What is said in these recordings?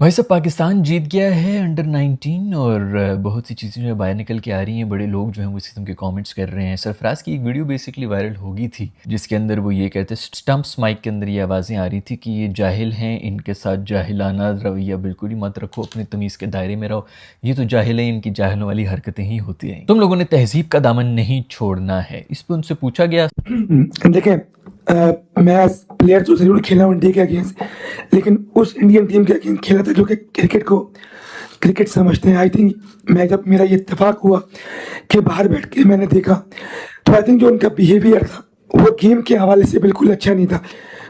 भाई साहब पाकिस्तान जीत गया है अंडर 19 और बहुत सी चीज़ें जो है बाहर निकल के आ रही हैं। बड़े लोग जो हैं वो इस किस्म के कमेंट्स कर रहे हैं। सरफराज की एक वीडियो बेसिकली वायरल हो गई थी जिसके अंदर वो ये कहते स्टम्प्स माइक के अंदर ये आवाज़ें आ रही थी कि ये जाहिल हैं, इनके साथ जाहिलाना रवैया बिल्कुल ही मत रखो, अपनी तमीज़ के दायरे में रहो, ये तो जाहिल हैं, इनकी जाहिलों वाली हरकतें ही होती हैं, तुम लोगों ने तहजीब का दामन नहीं छोड़ना है। इस पर उनसे पूछा गया देखें, मैं प्लेयर तो ज़रूर खेला हूँ इंडिया के अगेंस्ट, लेकिन उस इंडियन टीम के अगेंस्ट खेला था जो कि क्रिकेट समझते हैं। आई थिंक मैं जब मेरा ये इत्तेफाक हुआ कि बाहर बैठ के मैंने देखा तो आई थिंक जो उनका बिहेवियर था वो गेम के हवाले से बिल्कुल अच्छा नहीं था।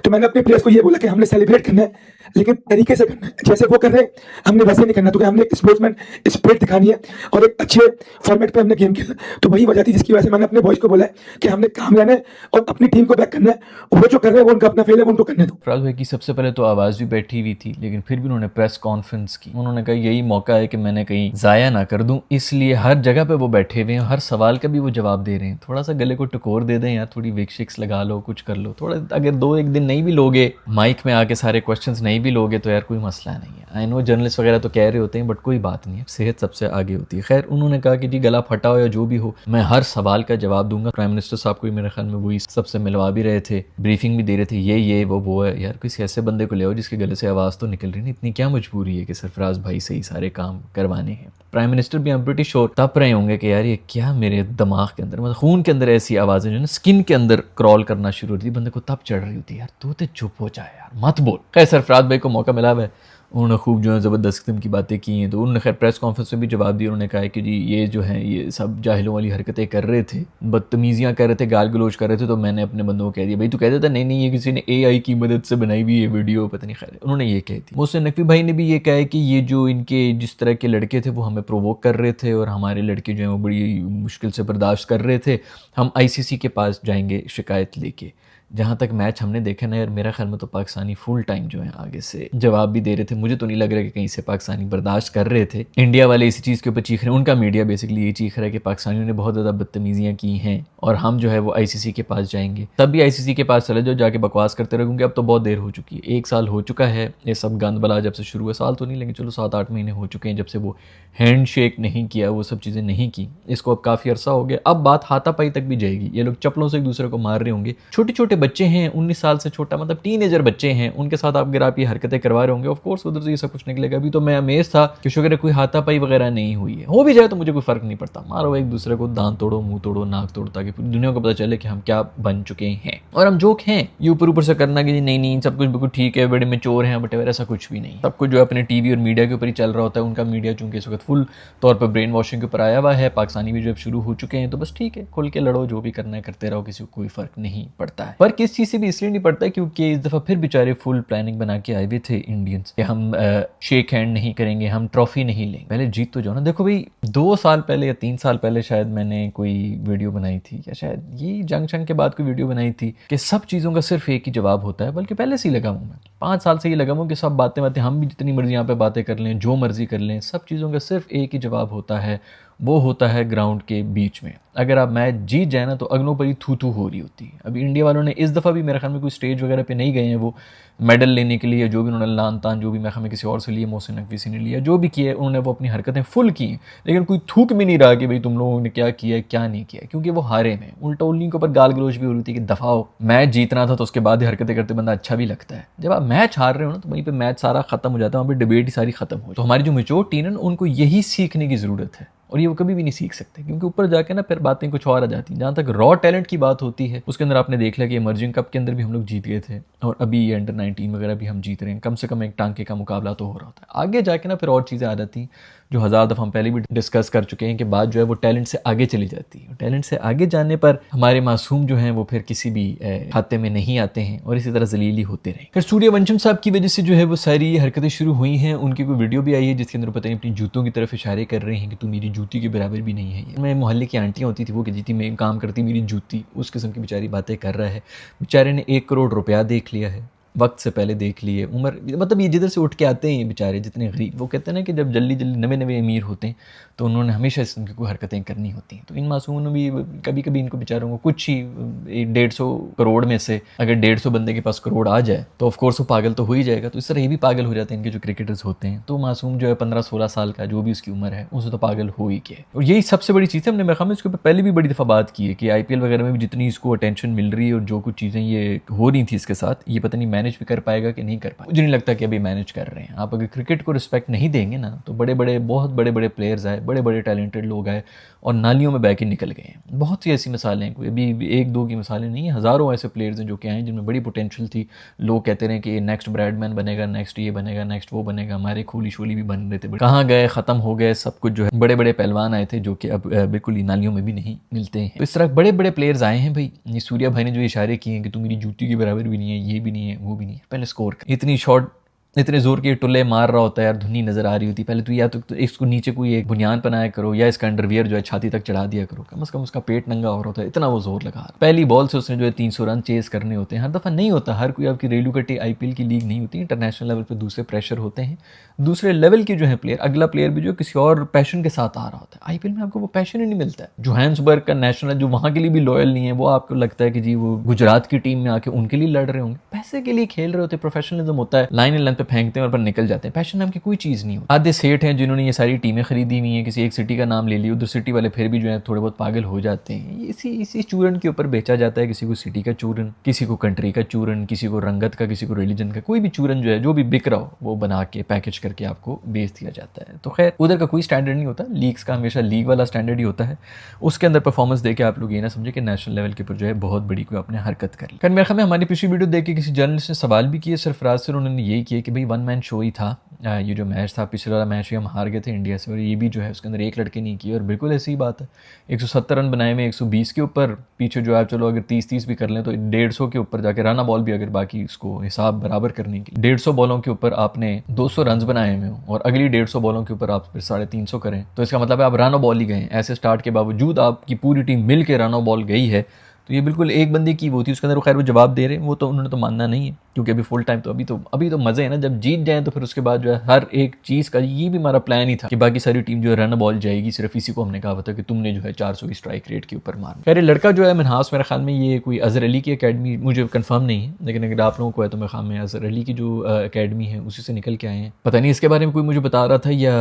तो मैंने अपने प्लेयर्स को ये बोला कि हमने सेलिब्रेट करना है लेकिन तरीके से करना है, जैसे वो कर रहे हैं हमने वैसे नहीं करना। तो हमने एक स्पोर्ट्समैन स्पिरिट दिखानी है और एक अच्छे फॉर्मेट पे हमने गेम खेलना। तो वही वजह थी जिसकी वजह से मैंने अपने बॉयज को बोला है कि हमने काम लेना है और अपनी टीम को बैक करना है। वो जो कर रहे हैं वो उनका अपना फेल है, वो उनको करने दो। फराज भाई की सबसे पहले तो आवाज़ भी बैठी हुई थी, लेकिन फिर भी उन्होंने प्रेस कॉन्फ्रेंस की। उन्होंने कहा यही मौका है कि मैंने कहीं ज़ाया ना कर दूं, इसलिए हर जगह पे वो बैठे हुए हैं, हर सवाल का भी वो जवाब दे रहे हैं। थोड़ा सा गले को टकोर दे दें यार, थोड़ी विक्स शिक्स लगा लो, कुछ कर लो थोड़ा। अगर 2-1 दिन नहीं भी लोगे, माइक में आके सारे क्वेश्चंस नहीं भी लोगे तो यार कोई मसला नहीं है। आई नो जर्नलिस्ट वगैरह तो कह रहे होते हैं, बट कोई बात नहीं है, सेहत सबसे आगे होती है। खैर उन्होंने कहा कि जी गला फटा हो या जो भी हो, मैं हर सवाल का जवाब दूंगा। प्राइम मिनिस्टर साहब को मेरे ख्याल में वही सबसे मिलवा भी रहे थे, ब्रीफिंग भी दे रहे थे, ये वो है। यार किसी ऐसे बंदे को ले आओ जिसके गले से आवाज़ तो निकल रही नहीं। इतनी क्या मजबूरी है कि सरफराज भाई से ही सारे काम करवाने हैं। प्राइम मिनिस्टर भी हम प्रीटी श्योर तप रहे होंगे कि यार ये क्या मेरे दिमाग के अंदर, मतलब खून के अंदर ऐसी आवाज़ें जो है ना स्किन के अंदर क्रॉल करना शुरू होती है, बंदे को तब चढ़ रही होती है यार तू तो चुप हो जाए यार, मत बोल। खैर सरफराज भाई को मौका मिला हुआ है, उन्होंने खूब जो है ज़बरदस्त किस्म की बातें की हैं। तो उन्होंने खैर प्रेस कॉन्फ्रेंस में भी जवाब दिया। उन्होंने कहा है कि जी ये जो है ये सब जाहिलों वाली हरकतें कर रहे थे, बदतमीज़ियाँ कर रहे थे, गाल गलोच कर रहे थे, तो मैंने अपने बंदों को कह दिया। भाई तू कहता था नहीं ये किसी ने AI की मदद से बनाई हुई है वीडियो, पता नहीं। खैर उन्होंने ये कह दी। मोहसिन नकवी भाई ने भी ये कहा है कि ये जो इनके जिस तरह के लड़के थे वो हमें प्रोवोक कर रहे थे और हमारे लड़के जो हैं वो बड़ी मुश्किल से बर्दाश्त कर रहे थे। हम ICC के पास जाएंगे शिकायत लेके। जहाँ तक मैच हमने देखा ना यार, मेरा ख्याल में तो पाकिस्तानी फुल टाइम जो है आगे से जवाब भी दे रहे थे। मुझे तो नहीं लग रहा कि कहीं से पाकिस्तानी बर्दाश्त कर रहे थे। इंडिया वाले इसी चीज़ के ऊपर चीख रहे हैं, उनका मीडिया बेसिकली ये चीख रहा है कि पाकिस्तानियों ने बहुत ज़्यादा बदतमीज़ियाँ की हैं और हम जो है वो ICC के पास जाएंगे। तब भी ICC के पास चले जाओ, जाके बकवास करते रहो, क्योंकि अब तो बहुत देर हो चुकी है। 1 साल हो चुका है ये सब गंद बला जब से शुरू हुआ। साल तो नहीं, लेकिन चलो 7-8 महीने हो चुके हैं जब से वो हैंड शेक नहीं किया, वो सब चीज़ें नहीं की। इसको अब काफ़ी अरसा हो गया। अब बात हाथापाई तक भी जाएगी। ये लोग चप्पलों से एक दूसरे को मार रहे होंगे। छोटे छोटे बच्चे हैं, 19 साल से छोटा, मतलब टीनेजर बच्चे हैं, उनके साथ अगर आप ये हरकतें करवा रहे होंगे, ऑफ कोर्स उधर से ये सब कुछ निकलेगा। अभी तो मैं अमेज था कि शुक्र है कोई हाथापाई वगैरह नहीं हुई है। हो भी जाए तो मुझे कोई फर्क नहीं पड़ता, मारो एक दूसरे को, दांत तोड़ो, मुंह तोड़ो, नाक तोड़ो, ताकि पूरी दुनिया को पता चले कि हम क्या बन चुके हैं। और हम जोक हैं, ये ऊपर ऊपर से करना कि नहीं सब कुछ बिल्कुल ठीक है, बड़े मेच्योर हैं, बट ऐसा कुछ भी नहीं। सब कुछ जो अपने टीवी और मीडिया के ऊपर ही चल रहा होता है। उनका मीडिया चूंकि इस वक्त फुल तौर पर ब्रेन वॉशिंग के ऊपर आया हुआ है, पाकिस्तानी भी जब शुरू हो चुके हैं, तो बस ठीक है, खुल के लड़ो, जो भी करना है करते रहो, किसी को कोई फर्क नहीं पड़ता है। पर किस चीज़ से भी इसलिए नहीं पड़ता क्योंकि इस दफ़ा फिर बेचारे फुल प्लानिंग बना के आए हुए थे इंडियंस कि हम शेक हैंड नहीं करेंगे, हम ट्रॉफी नहीं लेंगे, पहले जीत तो जाओ ना। देखो भाई 2 साल पहले या 3 साल पहले शायद मैंने कोई वीडियो बनाई थी, या शायद ये जंक्शन के बाद कोई वीडियो बनाई थी कि सब चीज़ों का सिर्फ एक ही जवाब होता है। बल्कि पहले से ही लगा हूँ मैं, 5 साल से ही लगा हूँ कि सब बातें हम भी जितनी मर्जी यहाँ पे बातें कर लें, जो मर्जी कर लें, सब चीज़ों का सिर्फ एक ही जवाब होता है, वो होता है ग्राउंड के बीच में। अगर आप मैच जीत जाए ना तो अगलों पर ही थू थू हो रही होती है। अभी इंडिया वालों ने इस दफ़ा भी मेरे ख्याल में कोई स्टेज वगैरह पे नहीं गए हैं वो मेडल लेने के लिए, जो भी उन्होंने लान तान जो भी मेरे ख्याल में किसी और से लिए, मोहसिन नकवी से ने लिया, जो भी किया उन्होंने वो अपनी हरकतें फुल की, लेकिन कोई थूक भी नहीं रहा कि भाई तुम लोगों ने क्या किया क्या नहीं किया, क्योंकि वो हारे में। उल्टा उन्हीं के ऊपर गाल गलोच भी हो रही थी कि दफाओ, मैच जीतना था तो उसके बाद हरकतें करते बंदा अच्छा भी लगता है। जब आप मैच हार रहे हो ना तो वहीं पर मैच सारा खत्म हो जाता है, वहाँ पर डिबेट ही सारी खत्म हो। तो हमारी जो मेच्योर टीम है उनको यही सीखने की ज़रूरत है, और ये वो कभी भी नहीं सीख सकते, क्योंकि ऊपर जाके ना फिर बातें कुछ और आ जाती हैं। जहाँ तक रॉ टैलेंट की बात होती है उसके अंदर आपने देख लिया कि इमर्जिंग कप के अंदर भी हम लोग जीत गए थे, और अभी ये अंडर 19 वगैरह भी हम जीत रहे हैं। कम से कम एक टांके का मुकाबला तो हो रहा होता है। आगे जाके ना फिर और चीज़ें आ जाती हैं जो 1000 दफ़ा हम पहले भी डिस्कस कर चुके हैं कि बात जो है वो टैलेंट से आगे चली जाती है। टैलेंट से आगे जाने पर हमारे मासूम जो हैं वो फिर किसी भी खाते में नहीं आते हैं और इसी तरह जलीली होते रहे। फिर सूर्यवंशम साहब की वजह से जो है वो सारी हरकतें शुरू हुई हैं। उनकी कोई वीडियो भी आई है जिसके अंदर पता नहीं अपनी जूतों की तरफ इशारे कर रहे हैं कि तू मेरी जूती के बराबर भी नहीं है। मैं मोहल्ले की आंटियाँ होती थी वो कहती थी मैं काम करती मेरी जूती, उस किस्म की बेचारी बातें कर रहा है। बेचारे ने 1 करोड़ रुपया देख लिया है, वक्त से पहले देख लिए, उम्र मतलब ये जिधर से उठ के आते हैं ये बेचारे जितने गरीब, वो कहते हैं ना कि जब जल्दी जल्दी नवे नवे अमीर होते हैं तो उन्होंने हमेशा इस तरह की कोई हरकतें करनी होती हैं। तो इन मासूमों ने भी कभी कभी इनको बेचारों को कुछ ही 150 करोड़ में से अगर 150 बंदे के पास करोड़ आ जाए तो ऑफकोर्स वो पागल तो हो ही जाएगा। तो इस तरह ये भी पागल हो जाते हैं इनके जो क्रिकेटर्स होते हैं। तो मासूम जो है 15-16 साल का जो भी उसकी उम्र है उसे तो पागल हो ही गया। और यही सबसे बड़ी चीज़ है, हमने मेरे ख्याल में इसके ऊपर पहले भी बड़ी दफ़ा बात की है कि IPL वगैरह में भी जितनी इसको अटेंशन मिल रही है और जो कुछ चीज़ें ये हो रही थी इसके साथ, ये पता नहीं मैनेज भी कर पाएगा कि नहीं कर पाएगा। मुझे नहीं लगता कि अभी मैनेज कर रहे हैं। आप अगर क्रिकेट को रिस्पेक्ट नहीं देंगे ना तो बड़े बड़े बहुत बड़े बड़े प्लेयर्स आए, बड़े बड़े टैलेंटेड लोग आए और नालियों में बह के निकल गए हैं। बहुत सी ऐसी मिसालें हैं, कोई अभी एक दो की मिसालें नहीं हैं, हज़ारों ऐसे प्लेयर्स हैं जो कि आए जिनमें बड़ी पोटेंशियल थी। लोग कहते रहे कि नेक्स्ट ब्रैडमैन बनेगा, नेक्स्ट ये बनेगा, नेक्स्ट वो बनेगा, हमारे खोली शोली भी बन रहे थे, कहाँ गए, ख़त्म हो गए सब कुछ। जो है बड़े बड़े पहलवान आए थे जो कि अब बिल्कुल ही नालियों में भी नहीं मिलते हैं। तो इस तरह बड़े बड़े प्लेयर्स आए हैं भाई। ये सूर्या भाई ने जो इशारे किए हैं कि तू मेरी जूती के बराबर भी नहीं है, ये भी नहीं है, वो भी नहीं है, पहले स्कोर कर। इतनी शॉट इतने जोर के टुल्ले मार रहा होता है यार, धुनी नजर आ रही होती, पहले तो या तो इसको नीचे कोई एक बुनियान बनाया करो या इसका अंडरवियर जो है छाती तक चढ़ा दिया करो, कम से कम उसका पेट नंगा हो रहा होता है, इतना वो जोर लगा। पहली बॉल से उसने जो है 300 रन चेस करने होते हैं। हर दफ़ा नहीं होता, हर कोई आपकी रेलू कटी IPL की लीग नहीं होती, इंटरनेशनल लेवल पर दूसरे प्रेशर होते हैं, दूसरे लेवल के जो है प्लेयर, अगला प्लेयर भी जो किसी और पैशन के साथ आ रहा होता है। IPL में आपको वो पैशन ही नहीं मिलता है। जोहान्सबर्ग का नेशनल जो वहाँ के लिए भी लॉयल नहीं है, वो आपको लगता है कि जी वो गुजरात की टीम में आके उनके लिए लड़ रहे होंगे, पैसे के लिए खेल रहे होते, प्रोफेशनलिज्म होता है, लाइन लेंथ पे फेंकते हैं और पर निकल जाते हैं। पैशन नाम की कोई चीज़ नहीं होती। आधे सेठ हैं जिन्होंने ये सारी टीमें खरीदी हुई हैं, किसी एक सिटी का नाम ले लिया, उधर सिटी वाले फिर भी जो है थोड़े बहुत पागल हो जाते हैं। इसी चूरन के ऊपर बेचा जाता है, किसी को सिटी का चूरन, किसी को कंट्री का चूरन, किसी को रंगत का, किसी को रिलीजन का, कोई भी चूरन जो है जो भी बिक रहा हो वो बना के पैकेज करके आपको बेच दिया जाता है। तो खैर उधर का कोई स्टैंडर्ड नहीं होता, लीग्स का हमेशा लीग वाला स्टैंडर्ड ही होता है। उसके अंदर परफॉर्मेंस देके आप लोग ये ना समझे कि नेशनल लेवल के ऊपर जो है बहुत बड़ी कोई आपने हरकत कर ली। खैर मेरे ख्याल में हमारी पिछली वीडियो देख के किसी जर्नलिस्ट ने सवाल भी किए सरफराज से, उन्होंने यही किया कि भाई वन मैन शो ही था ये जो मैच था, पिछले वाला मैच भी हम हार गए थे इंडिया से, और ये भी जो है उसके अंदर एक लड़के नहीं किया। और बिल्कुल ऐसी ही बात है, 170 रन बनाए में 120 के ऊपर, पीछे जो है चलो अगर 30-30 भी कर लें तो 150 के ऊपर जाके राना बॉल भी अगर बाकी इसको हिसाब बराबर करने की 150 बॉलों के ऊपर आपने 200 रन बनाए हुए हो और अगली 150 बॉलों के ऊपर आप फिर 350 करें, तो इसका मतलब है आप रन बॉल ही गए। ऐसे स्टार्ट के बावजूद आपकी पूरी टीम मिल के रन बॉल गई है, तो ये बिल्कुल एक बंदे की वो थी, उसके अंदर वो खैर वो जवाब दे रहे हैं, वो तो उन्होंने तो मानना नहीं है क्योंकि अभी फुल टाइम तो अभी तो मज़े है ना, जब जीत जाए तो फिर उसके बाद जो है हर एक चीज़ का ये भी हमारा प्लान ही था कि बाकी सारी टीम जो है रन बॉल जाएगी, सिर्फ इसी को हमने कहा था कि तुमने जो है 400 की स्ट्राइक रेट के ऊपर मारना। खैर लड़का जो है मनहास, मेरे ख्याल में ये कोई अजहर अली की अकेडमी, मुझे कंफर्म नहीं है लेकिन अगर आप लोगों को है तो मेरे ख्याल में अजहर अली की जो अकेडमी है उसी से निकल के आए हैं। पता नहीं इसके बारे में कोई मुझे बता रहा था या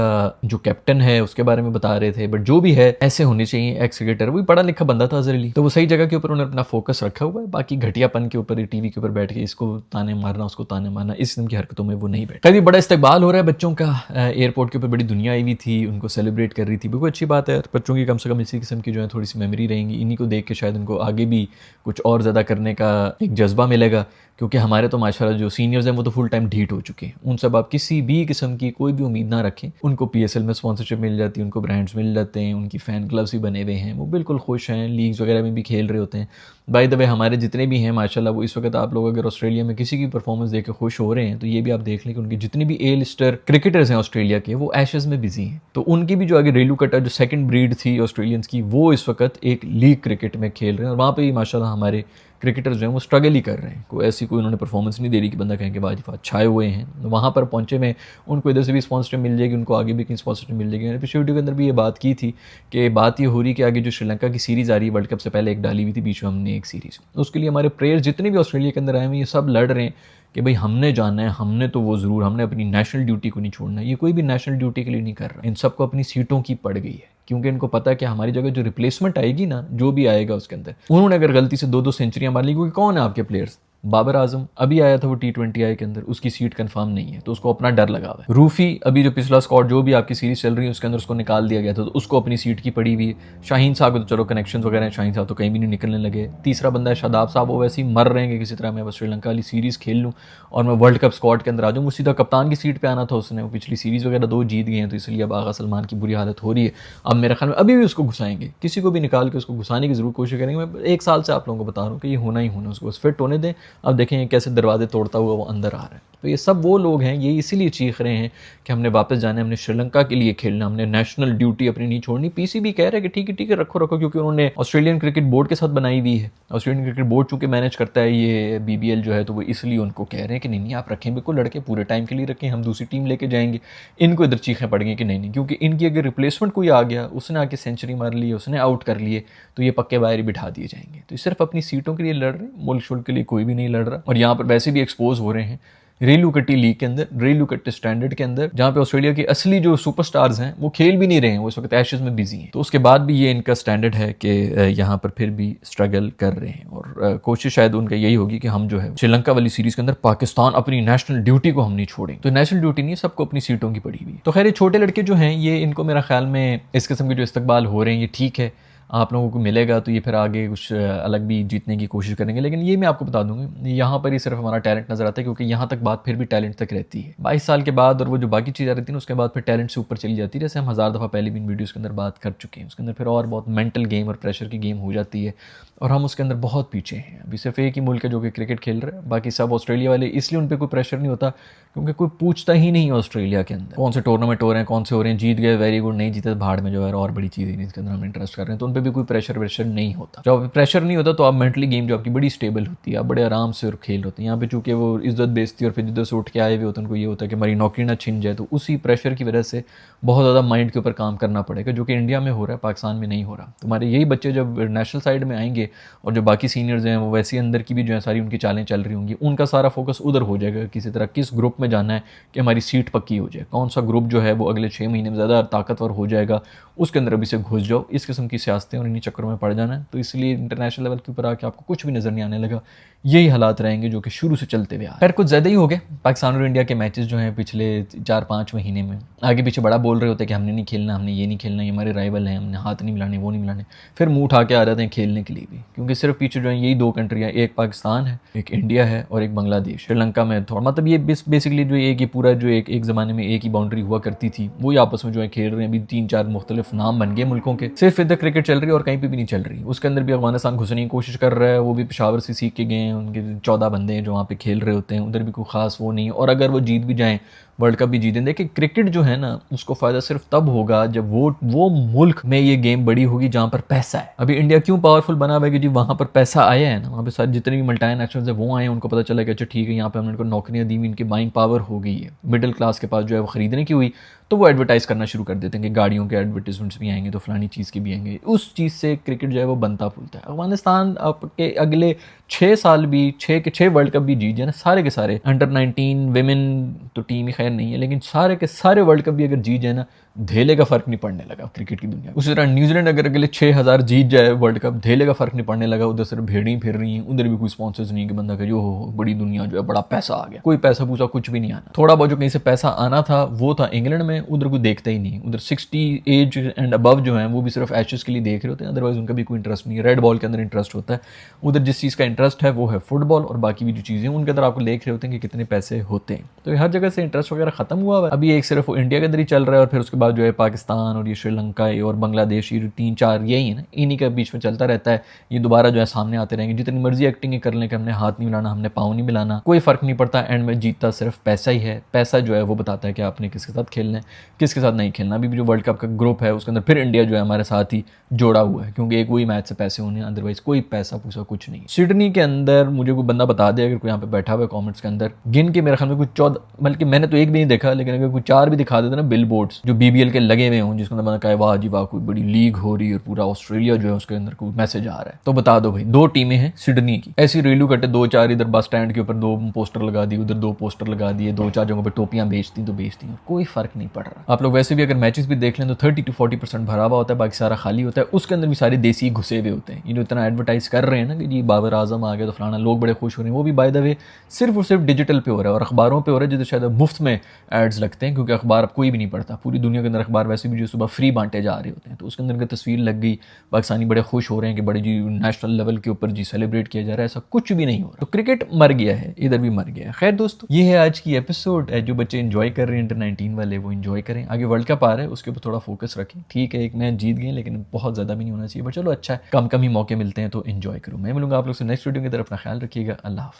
जो कैप्टन है उसके बारे में बता रहे थे, बट जो भी है ऐसे होने चाहिए। एक्स क्रिकेटर, वो पढ़ा लिखा बंदा था अजहर अली, तो वो सही जगह के ऊपर उन्होंने अपना फोकस रखा हुआ है। बाकी घटियापन के ऊपर टीवी के ऊपर बैठ के इसको ताने मारना उसको ताने मारना, इस किस्म की हरकतों में वो नहीं बैठा। कभी बड़ा इस्तकबाल हो रहा है बच्चों का, एयरपोर्ट के ऊपर बड़ी दुनिया आई हुई थी, उनको सेलिब्रेट कर रही थी, बिल्कुल अच्छी बात है। बच्चों की कम से कम इसी किस्म की जो है थोड़ी सी मेमोरी रहेंगी, इन्हीं को देख के शायद उनको आगे भी कुछ और ज़्यादा करने का एक जज्बा मिलेगा। क्योंकि हमारे तो माशाल्लाह जो सीनियर्स हैं वो तो फुल टाइम ढीठ हो चुके हैं, उन सब आप किसी भी किस्म की कोई भी उम्मीद ना रखें। उनको PSL में स्पॉन्सरशिप मिल जाती है, उनको ब्रांड्स मिल जाते हैं, उनकी फ़ैन क्लब्स भी बने हुए हैं, वो बिल्कुल खुश हैं, लीग्स वगैरह में भी खेल रहे होते हैं। बाय द वे हमारे जितने भी हैं माशाल्लाह, वो इस वक्त आप लोग अगर ऑस्ट्रेलिया में किसी की परफॉर्मेंस देख के खुश हो रहे हैं तो ये भी आप देख लें कि उनके जितने भी A-लिस्टर क्रिकेटर्स हैं ऑस्ट्रेलिया के, वो एशेज़ में बिजी हैं। तो उनकी भी जो आगे रेलू कटा जो सेकंड ब्रीड थी ऑस्ट्रेलियंस की, वो इस वक्त एक लीग क्रिकेट में खेल रहे हैं और वहाँ पर भी माशाल्लाह हमारे क्रिकेटर्स जो हैं वो स्ट्रगल ही कर रहे हैं। कोई ऐसी कोई उन्होंने परफॉर्मेंस नहीं दे रही कि बंदा कहें कि वाजिफा छाए हुए हैं। वहाँ पर पहुँचे में उनको इधर से भी स्पॉन्सरशिप मिल जाएगी, उनको आगे भी कहीं स्पॉन्सरशिप मिल जाएगी। मैंने पिछले वीडियो के अंदर भी ये बात की थी कि बात ये हो रही कि आगे जो श्रीलंका की सीरीज़ आ रही है, वर्ल्ड कप से पहले एक डाली हुई थी बीच में हमने एक सीरीज़, उसके लिए हमारे प्लेयर्स जितने भी ऑस्ट्रेलिया के अंदर आए हुए ये सब लड़ रहे हैं कि भाई हमने जाना है, हमने तो वो ज़रूर, हमने अपनी नेशनल ड्यूटी को नहीं छोड़ना है। ये कोई भी नेशनल ड्यूटी के लिए नहीं कर रहा, इन सबको अपनी सीटों की पड़ गई है क्योंकि इनको पता है कि हमारी जगह जो रिप्लेसमेंट आएगी ना, जो भी आएगा उसके अंदर, उन्होंने अगर गलती से 2-2 सेंचुरियां मार ली, क्योंकि कौन है आपके प्लेयर्स, बाबर आजम अभी आया था वो T20I के अंदर, उसकी सीट कंफर्म नहीं है तो उसको अपना डर लगा हुआ है। रूफी अभी जो पिछला स्क्वाड जो भी आपकी सीरीज चल रही है उसके अंदर उसको निकाल दिया गया था तो उसको अपनी सीट की पड़ी हुई है। शाहीन साहब तो चलो कनेक्शंस वगैरह हैं, शाहीन साहब तो कहीं भी नहीं निकलने लगे। तीसरा बंदा है शादाब साहब, वो वैसे ही मर रहे हैं कि किसी तरह मैं बस श्रीलंका वाली सीरीज़ खेल लूँ और मैं वर्ल्ड कप स्क्वाड के अंदर आ जाऊँ। वो सीधा कप्तान की सीट पर आना था उसने, वो पिछली सीरीज़ वगैरह 2 जीत गए हैं तो इसलिए अब आगा सलमान की बुरी हालत हो रही है। अब मेरे ख्याल में अभी भी उसको घुसाएंगे, किसी को भी निकाल के उसको घुसाने की ज़रूर कोशिश करेंगे। मैं 1 साल से आप लोगों को बता रहा हूँ कि ये होना ही होना, उसको बस फिट होने दें, अब देखें ये कैसे दरवाजे तोड़ता हुआ वो अंदर आ रहा है। तो ये सब वो लोग हैं, ये इसीलिए चीख रहे हैं कि हमने वापस जाना है, हमने श्रीलंका के लिए खेलना, हमने नेशनल ड्यूटी अपनी नहीं छोड़नी। पीसीबी कह रहा है कि ठीक है रखो रखो, क्योंकि उन्होंने ऑस्ट्रेलियन क्रिकेट बोर्ड के साथ बनाई हुई है। ऑस्ट्रेलियन क्रिकेट बोर्ड चूंकि मैनेज करता है ये बीबीएल जो है, तो वो इसलिए उनको कह रहे हैं कि नहीं आप रखें, बिल्कुल लड़के पूरे टाइम के लिए रखें, हम दूसरी टीम लेके जाएंगे। इनको इधर चीखें पड़ गई कि नहीं, क्योंकि इनकी अगर रिप्लेसमेंट कोई आ गया, उसने आके सेंचुरी मार ली, उसने आउट कर लिए, तो ये पक्के बाहर ही बिठा दिए जाएंगे। तो सिर्फ अपनी सीटों के लिए लड़ रहे, मुल्क शुल्क के लिए कोई भी नहीं लड़ रहा। और यहाँ पर वैसे भी एक्सपोज हो रहे हैं रेलू कट्टी लीग के अंदर, रेलू कट्टी स्टैंडर्ड के अंदर, जहाँ पे ऑस्ट्रेलिया के असली जो सुपरस्टार्स हैं वो खेल भी नहीं रहे हैं, वो इस वक्त एशेज में बिजी हैं। तो उसके बाद भी ये इनका स्टैंडर्ड है कि यहाँ पर फिर भी स्ट्रगल कर रहे हैं। और कोशिश शायद उनका यही होगी कि हम जो है श्रीलंका वाली सीरीज के अंदर पाकिस्तान अपनी नेशनल ड्यूटी को हम नहीं छोड़ेंगे। तो नेशनल ड्यूटी नहीं, सबको अपनी सीटों की पड़ी हुई। तो खैर छोटे लड़के जो हैं ये, इनको मेरा ख्याल में इस किस्म के जो इस्तकबाल हो रहे हैं ये ठीक है, आप लोगों को मिलेगा तो ये फिर आगे कुछ अलग भी जीतने की कोशिश करेंगे। लेकिन ये मैं आपको बता दूंगा, यहाँ पर ही सिर्फ हमारा टैलेंट नजर आता है, क्योंकि यहाँ तक बात फिर भी टैलेंट तक रहती है। 22 साल के बाद और वो जो बाकी चीज़ें रहती हैं उसके बाद फिर टैलेंट से ऊपर चली जाती है। जैसे हम 1000 दफ़ा पहले भी इन वीडियोज़ के अंदर बात कर चुके हैं। उसके अंदर फिर और बहुत मेंटल गेम और प्रेशर की गेम हो जाती है, और हम उसके अंदर बहुत पीछे हैं। अभी सिर्फ एक ही मुल्क है जो कि क्रिकेट खेल रहा है, बाकी सब ऑस्ट्रेलिया वाले। इसलिए उन पर कोई प्रेशर नहीं होता क्योंकि कोई पूछता ही नहीं है ऑस्ट्रेलिया के अंदर कौन से टूर्नामेंट हो रहे हैं, कौन से हो रहे हैं, जीत गए वेरी गुड, नहीं जीते भाड़ में जो है और बड़ी चीज़ है जिसके अंदर हम इंटरेस्ट कर रहे हैं। तो उन पर भी कोई प्रेशर वेशर नहीं होता। जब प्रेशर नहीं होता तो आप मेंटली गेम जो आपकी बड़ी स्टेबल होती है, आप बड़े आराम से और खेल होते हैं। यहाँ पे चूंकि वो इज्जत बेचती है और फिर जिधर से उठ के आए हुए होते हैं, उनको ये होता है कि हमारी नौकरी ना छिन जाए। तो उसी प्रेशर की वजह से बहुत ज़्यादा माइंड के ऊपर काम करना पड़ेगा, जो कि इंडिया में हो रहा है, पाकिस्तान में नहीं हो रहा। तुम्हारे यही बच्चे जब नेशनल साइड में आएंगे और जो बाकी सीनियर्स हैं वो वैसे अंदर की भी जो है सारी उनकी चालें चल रही होंगी, उनका सारा फोकस उधर हो जाएगा किसी तरह किस ग्रुप में जाना है कि हमारी सीट पक्की हो जाए, कौन सा ग्रुप जो है वो अगले 6 महीने में ज़्यादा ताकतवर हो जाएगा, उसके अंदर अभी से घुस जाओ। इस किस्म की सियासतें और इन्हीं चक्करों में पड़ जाना है। तो इसलिए इंटरनेशनल लेवल के ऊपर आके आपको कुछ भी नज़र नहीं आने लगा। यही हालात रहेंगे जो कि शुरू से चलते हुए आ रहे हैं। खैर कुछ ज़्यादा ही हो गए। पाकिस्तान और इंडिया के मैचेस जो हैं पिछले 4-5 महीने में आगे पीछे बड़ा बोल रहे होते हैं कि हमने नहीं खेलना, हमने ये नहीं खेलना, ये हमारे राइवल हैं, हमने हाथ नहीं मिलाने, वो नहीं मिलाने। फिर मुँह उठा के आ जाते हैं खेलने के लिए भी, क्योंकि सिर्फ पीछे जो है यही 2 कंट्रियाँ, एक पाकिस्तान है, एक इंडिया है और एक बांग्लादेश। श्रीलंका में थोड़ा मतलब ये बेसिकली जो एक ही पूरा जो एक ज़माने में एक ही बाउंड्री हुआ करती थी, वो आपस में जो है खेल रहे हैं। अभी 3-4 मुख्तलिफ नाम बन गए मुल्कों के। सिर्फ इधर क्रिकेट चल रही है और कहीं पर भी नहीं चल रही। उसके अंदर भी अफगानिस्तान घुसने की कोशिश कर रहा है, वो भी पेशावर से सीख के गए हैं, उनके 14 बंदे हैं जो वहाँ पे खेल रहे होते हैं। उधर भी कोई खास वो नहीं है। और अगर वो जीत भी जाएं, वर्ल्ड कप भी जीतें, देखिए क्रिकेट जो है ना उसको फ़ायदा सिर्फ तब होगा जब वो मुल्क में ये गेम बड़ी होगी जहाँ पर पैसा है। अभी इंडिया क्यों पावरफुल बना हुआ है कि जी वहाँ पर पैसा आया है ना, वहाँ पे सारे जितने भी मल्टीनेशनल्स है वो आए हैं, उनको पता चला कि अच्छा ठीक है यहाँ पे हमने इनको नौकरियाँ दी, इनकी बाइंग पावर हो गई है, मिडिल क्लास के पास जो है वो खरीदने की हुई, तो वो एडवर्टाइज़ करना शुरू कर देते हैं कि गाड़ियों के एडवर्टीजमेंट्स भी आएंगे तो फलानी चीज़ के भी आएंगे। उस चीज़ से क्रिकेट जो है वो बनता फूलता है। अफगानिस्तान आपके अगले 6 साल भी 6 के 6 वर्ल्ड कप भी जीत जाए ना, सारे के सारे अंडर 19 विमेन तो टीम ही खैर नहीं है, लेकिन सारे के सारे वर्ल्ड कप भी अगर जीत जाए ना, धेले का फर्क नहीं पड़ने लगा क्रिकेट की दुनिया। उसी तरह न्यूजीलैंड अगर अगले 6000 जीत जाए वर्ल्ड कप, धेले का फर्क नहीं पड़ने लगा। उधर सिर्फ भेड़ें फिर रही हैं, उधर भी कोई स्पॉन्सर्स नहीं कि बंदा कहे हो बड़ी दुनिया जो है बड़ा पैसा आ गया। कोई पैसा पूसा कुछ भी नहीं आना। थोड़ा बहुत जो कहीं से पैसा आना था वो था इंग्लैंड में, उधर कोई देखता ही नहीं। उधर 60 एज एंड अबव जो है वो भी सिर्फ एशेज के लिए देख रहे होते हैं, अदरवाइज उनका भी कोई इंटरेस्ट नहीं है। रेड बॉल के अंदर इंटरेस्ट होता है, उधर जिस चीज़ का इंटरेस्ट है वो है फुटबॉल, और बाकी भी जो चीज़ें उनके अंदर आपको देख रहे होते हैं कि कितने पैसे होते हैं। तो हर जगह से इंटरेस्ट वगैरह खत्म हुआ है। अभी एक सिर्फ इंडिया के अंदर ही चल रहा है, और फिर उसके बाद जो है पाकिस्तान और ये श्रीलंका और बांग्लादेश, ये 3-4 यही है ना, इन्हीं के बीच में चलता रहता है। ये दोबारा जो है सामने आते रहेंगे, जितनी मर्जी एक्टिंग कर लें कि हमने हाथ नहीं मिलाना, हमने पाँव नहीं मिलाना, कोई फर्क नहीं पड़ता। एंड में जीतता सिर्फ पैसा ही है। पैसा जो है वो बताता है कि आपने किसके साथ खेलना है, किसके साथ नहीं खेलना। अभी भी जो वर्ल्ड कप का ग्रुप है उसके अंदर फिर इंडिया जो है हमारे साथ ही जोड़ा हुआ है, क्योंकि एक वही मैच से पैसे होने, अदरवाइज कोई पैसा पूसा कुछ नहीं। सिडनी के अंदर मुझे कोई बंदा बता दे, अगर कोई यहाँ पे बैठा हुआ है कॉमेंट्स के अंदर, गिन के मेरे ख्याल में कुछ 14, बल्कि मैंने तो एक भी नहीं देखा, लेकिन अगर कोई 4 भी दिखा देते ना बिल बोर्ड्स जो BBL के लगे हुए हों, जिसके अंदर बंदा कहे वाह जी वाह कोई बड़ी लीग हो रही है और पूरा ऑस्ट्रेलिया जो है उसके अंदर कोई मैसेज आ रहा है, तो बता दो भाई 2 टीमें हैं सिडनी की। ऐसी रेलू कटे 2-4 इधर बस स्टैंड के ऊपर 2 पोस्टर लगा दिए, उधर 2 पोस्टर लगा दिए, 2-4 जगहों पर टोपियां बेचती तो बेचती हैं, कोई फर्क नहीं पड़ रहा। आप लोग वैसे भी अगर मैचेस भी देख लें तो 30-40% भरा हुआ होता है, बाकी सारा खाली होता है। उसके अंदर भी सारे देसी घुसे हुए होते हैं। ये जो इतना एडवर्टाइज कर रहे हैं ना कि जी बाबर आजम आ गया तो फलाना, लोग बड़े खुश हो रहे हैं, वो भी बाय द वे सिर्फ और सिर्फ डिजिटल पे हो रहा है और अखबारों पे हो रहा है, जिससे शायद मुफ्त में एड्स लगते हैं, क्योंकि अखबार अब कोई भी नहीं पढ़ता। पूरी दुनिया के अंदर अखबार वैसे भी जो सुबह फ्री बांटे जा रहे होते हैं, तो उसके अंदर की तस्वीर लग गई, पाकिस्तानी बड़े खुश हो रहे हैं कि बड़े जी नेशनल लेवल के ऊपर जी सेलिब्रेट किया जा रहा है। ऐसा कुछ भी नहीं हो रहा। तो क्रिकेट मर गया है, इधर भी मर गया है। खैर दोस्तों, ये है आज की एपिसोड। जो बच्चे इंजॉय कर रहे हैं अंडर 19 वाले, वो इंजॉय करें। आगे वर्ल्ड कप आ रहा है, उसके ऊपर थोड़ा फोकस रखें। ठीक है, एक मैच जीत गए, लेकिन बहुत ज़्यादा भी नहीं होना चाहिए, बट चलो अच्छा है, कम कम ही मौके मिलते हैं तो इंजॉय करूँ। मैं मिलूंगा आप लोग से नेक्स्ट वीडियो की तरफ। अपना ख्याल रखिएगा। अल्लाह हाफ़िज़।